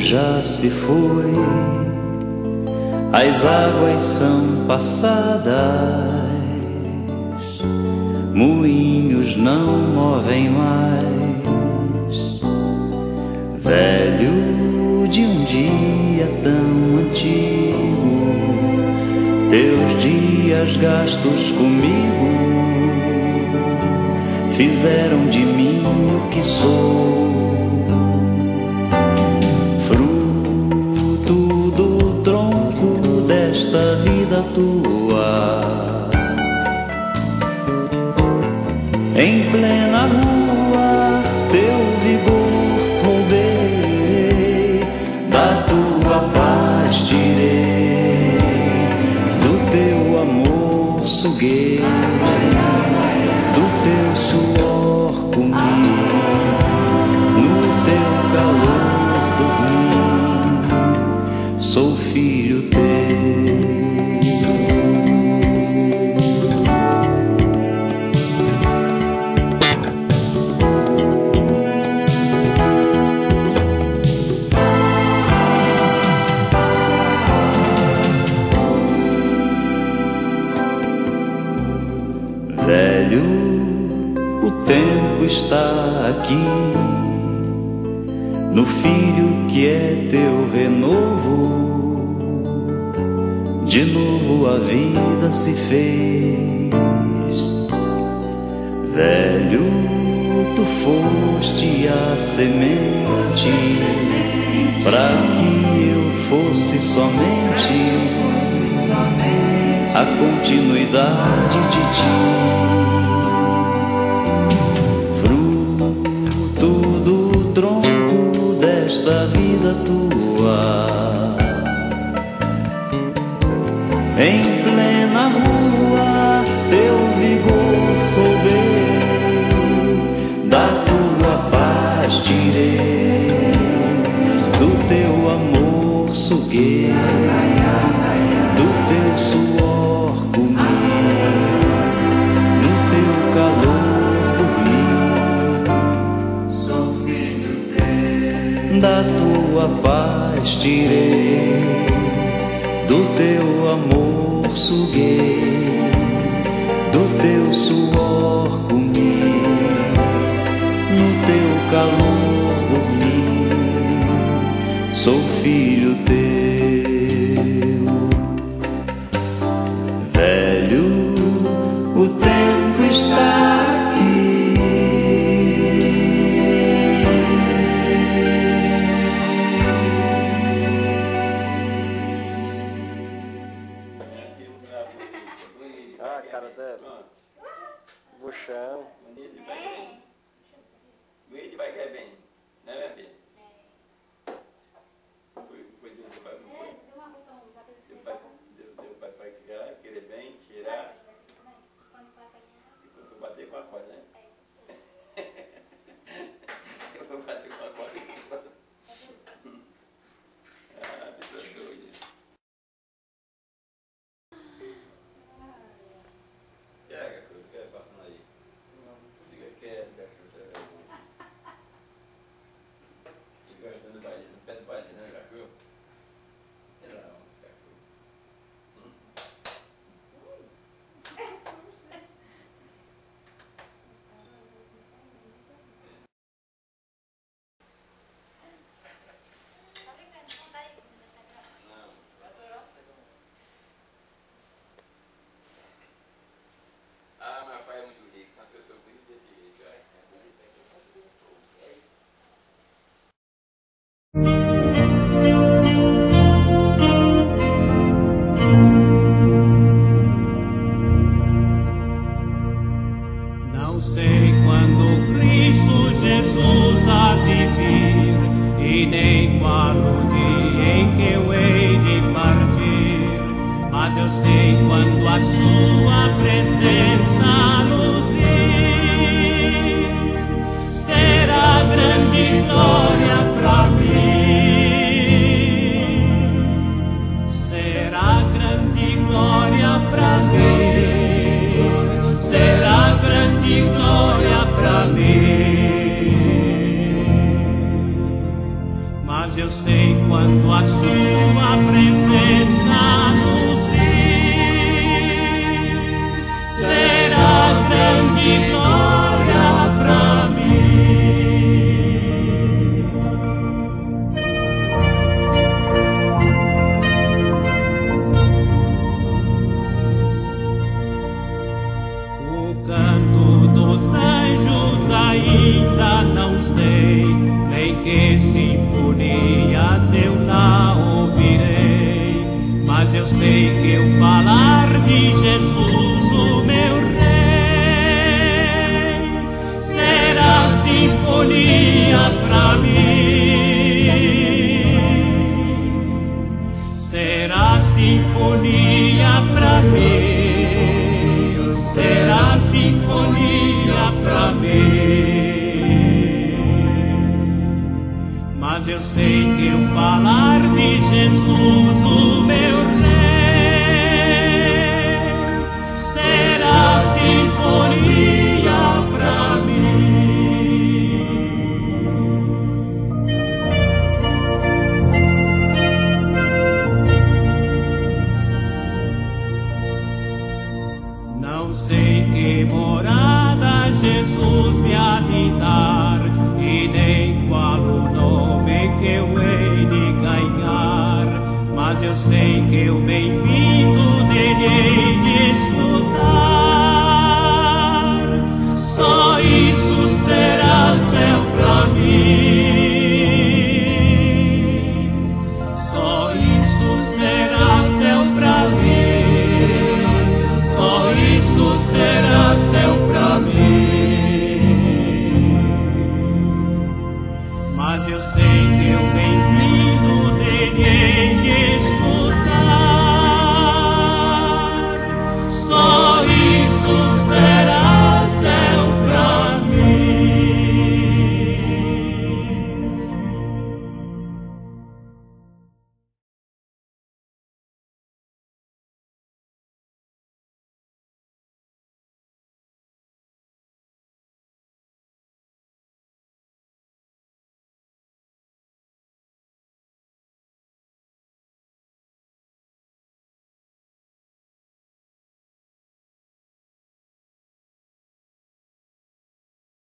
já se foi, as águas são passadas, moinhos não movem mais. Velho de um dia tão antigo, teus dias gastos comigo fizeram de mim o que sou. Desta vida tua, em plena rua, teu vigor roubei, da tua paz tirei, do teu amor suguei, do teu suor comi, no teu calor dormi, sou filho teu. Velho, o tempo está aqui, no filho que é teu renovo. De novo a vida se fez. Velho, tu foste a semente, para que eu fosse somente a continuidade de ti, fruto do tronco desta vida tua, em plena rua teu vigor roubei, da tua paz tirei, do teu amor suguei, do teu suor comi, no teu calor dormi, sou filho teu, da tua paz tirei, do teu amor suguei, do teu suor comi, no teu calor dormi, sou filho teu. Velho, o tempo está aqui, ah, cara dela, buchão. Ele vai cair bem, né, minha filha? Deu para querer bem, tirar e quando bater com a corda, né? Eu vou bater com a corda. Ah, pessoa doida. Quer passando aí? Diga quer, você vai. E gostando do baile, no pé do baile, né, cachorro? Não, cachorro. Ah, meu pai é muito rico, uma pessoa bonita desse jeito, é bonita. Não sei quando Cristo Jesus há de vir, e nem qual o dia em que eu hei de partir, mas eu sei quando a sua presença luzir, será grande glória para mim, será grande glória para mim, será grande glória para mim. Mas eu sei quando a sua presença anuncie, será grande glória pra mim. O canto dos anjos ainda não sei, nem que sinfonias eu lá ouvirei, mas eu sei que eu falar de Jesus, o meu Rei, será sinfonia pra mim, será sinfonia pra mim, será sinfonia pra mim. Mas eu sei que eu falar de Jesus, o meu Rei, será sinfonia pra mim. Não sei que morada Jesus me há de dar, e nem qual o nome que eu hei de ganhar, mas eu sei que eu me